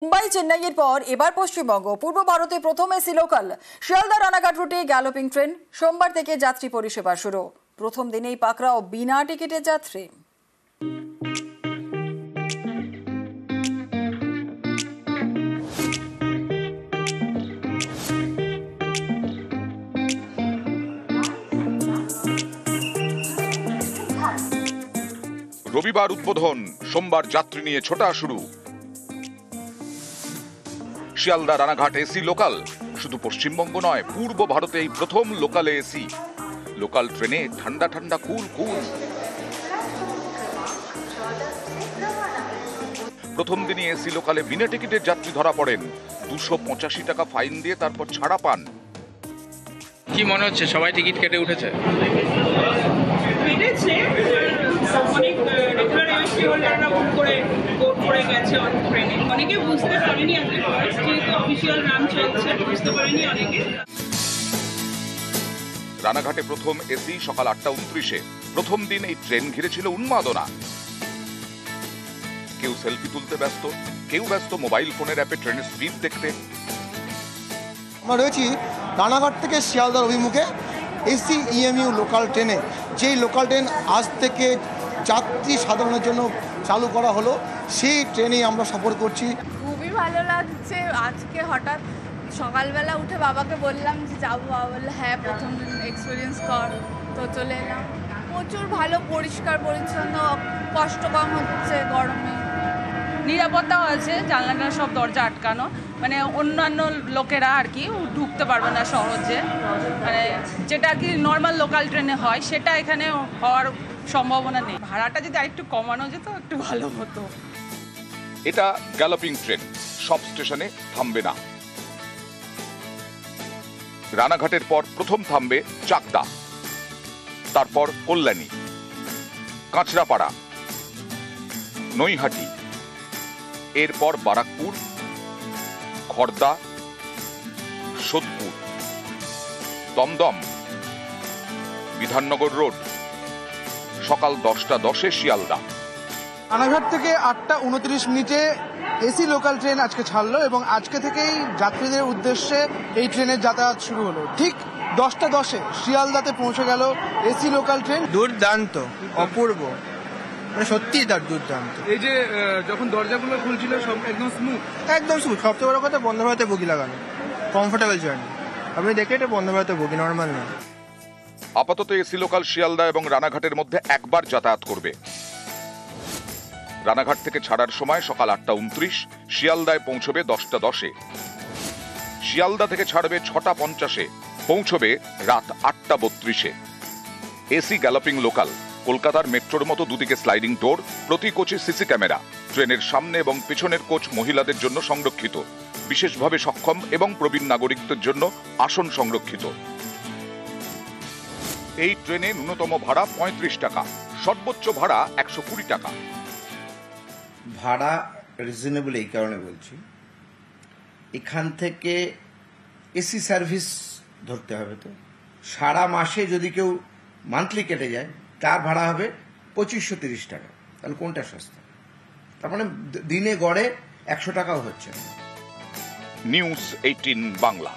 মুম্বাই চেন্নাইয়ের পর এবার পশ্চিমবঙ্গ। পূর্ব ভারতে প্রথম এসি লোকাল শিয়ালদা রানাঘাট রুটে গ্যালোপিং ট্রেন। সোমবার থেকে যাত্রী পরিষেবা শুরু। প্রথম দিনেই পাকড়াও বিনা টিকিটের যাত্রী। রবিবার উদ্বোধন, সোমবার যাত্রী নিয়ে ছোটা শুরু। Sealdah Ranaghat AC local. শুধু পশ্চিমবঙ্গ নয়, পূর্ব ভারতে এই প্রথম লোকালে এসি। লোকাল ট্রেনে ঠান্ডা ঠান্ডা কুল কুল। প্রথম দিনই এসি লোকালে বিনা টিকিটের যাত্রী ধরা পড়েন। 285 টাকা ফাইন দিয়ে তারপর ছাড়া পান। কি মনে হচ্ছে, সবাই টিকিট কেটে উঠেছে? অনেক রেগুলার এসি হোল্ডাররা বুক করে কোড করে গেছে ট্রেনে। অনেকে বুঝতে পারেনি, আজকে ফার্স্ট যেহেতু অফিসিয়াল রান চলছে, বুঝতে পারেনি অনেকে। রানাঘাটে প্রথম এসি সকাল 8:29-এ। প্রথম দিন এই ট্রেন ঘিরেছিল উন্মাদনা। কেউ সেলফি তুলতে ব্যস্ত, কেউ ব্যস্ত মোবাইল ফোনের অ্যাপে ট্রেনের স্পিড দেখতে। আমরা রয়েছি রানাঘাট থেকে শিয়ালদার অভিমুখে এসি ইএমইউ লোকাল ট্রেনে। যেই লোকাল ট্রেন আজ থেকে যাত্রী সাধারণের জন্য চালু করা হলো, সেই ট্রেনেই আমরা সফর করছি। খুবই ভালো লাগছে। আজকে হঠাৎ সকালবেলা উঠে বাবাকে বললাম যে যাবো, বাবা বললো হ্যাঁ প্রথম দিন এক্সপিরিয়েন্স কর, তো চলে এলাম। প্রচুর ভালো, পরিষ্কার পরিচ্ছন্ন, কষ্ট কম হচ্ছে গরমে। নিরাপত্তাও আছে, জানলাটা সব দরজা আটকানো, মানে অন্যান্য লোকেরা আর কি ঢুকতে পারবে না সহজে, মানে যেটা আর কি নর্মাল লোকাল ট্রেনে হয় সেটা এখানে হওয়ার সম্ভাবনা নেই। ভাড়াটা যদি আরেকটু কমানো যেত একটু ভালো হতো। এটা গ্যালোপিং ট্রেন, সব স্টেশনে থামবে না। রানাঘাটের পর প্রথম থামবে চাকদা, তারপর কল্যাণী, কাঁচরাপাড়া, নৈহাটি, এরপর বারাকপুর, খড়দা, সোদপুর, দমদম, বিধাননগর রোড। সকাল 10:10-এ শিয়ালদা। রানাঘাট থেকে 8:29 এসি লোকাল ট্রেন আজকে ছাড়লো এবং আজকে থেকেই যাত্রীদের উদ্দেশ্যে এই ট্রেনের যাতায়াত শুরু হলো। ঠিক 10:10-এ শিয়ালদাতে পৌঁছে গেল এসি লোকাল ট্রেন। দুর্দান্ত, অপূর্ব, মানে সত্যিই তার দুর্দান্ত। এই যে যখন দরজাগুলো খুলছিল সব একদম স্মুথ, একদম স্মুথ। সবচেয়ে বড় কথা, বন্ধ ভারতে বগি লাগানো, কমফোর্টেবল জার্নি। আপনি দেখে এটা বন্ধ ভারতে বগি, নর্মাল না। আপাতত এসি লোকাল শিয়ালদা এবং রানাঘাটের মধ্যে একবার যাতায়াত করবে। রানাঘাট থেকে ছাড়ার সময় সকাল 8:29, শিয়ালদায় পৌঁছবে 10:10-এ। শিয়ালদা থেকে ছাড়বে 6:50-এ, পৌঁছবে রাত 8:32-এ। AC galloping local. কলকাতার মেট্রোর মতো দুদিকে স্লাইডিং ডোর, প্রতি কোচে সিসি ক্যামেরা। ট্রেনের সামনে এবং পিছনের কোচ মহিলাদের জন্য সংরক্ষিত। বিশেষভাবে সক্ষম এবং প্রবীণ নাগরিকদের জন্য আসন সংরক্ষিত। এই ট্রেনে ন্যূনতম ভাড়া 35 টাকা, সর্বোচ্চ ভাড়া 120 টাকা। ভাড়া রিজনেবল এই কারণে বলছি, এখান থেকে এসি সার্ভিস ধরতে হবে। তো সারা মাসে যদি কেউ মান্থলি কেটে যায়, তার ভাড়া হবে 2530 টাকা। তাহলে কোনটা সস্তা? তার মানে দিনে গড়ে 100 টাকাও হচ্ছে না। নিউজ 18 বাংলা।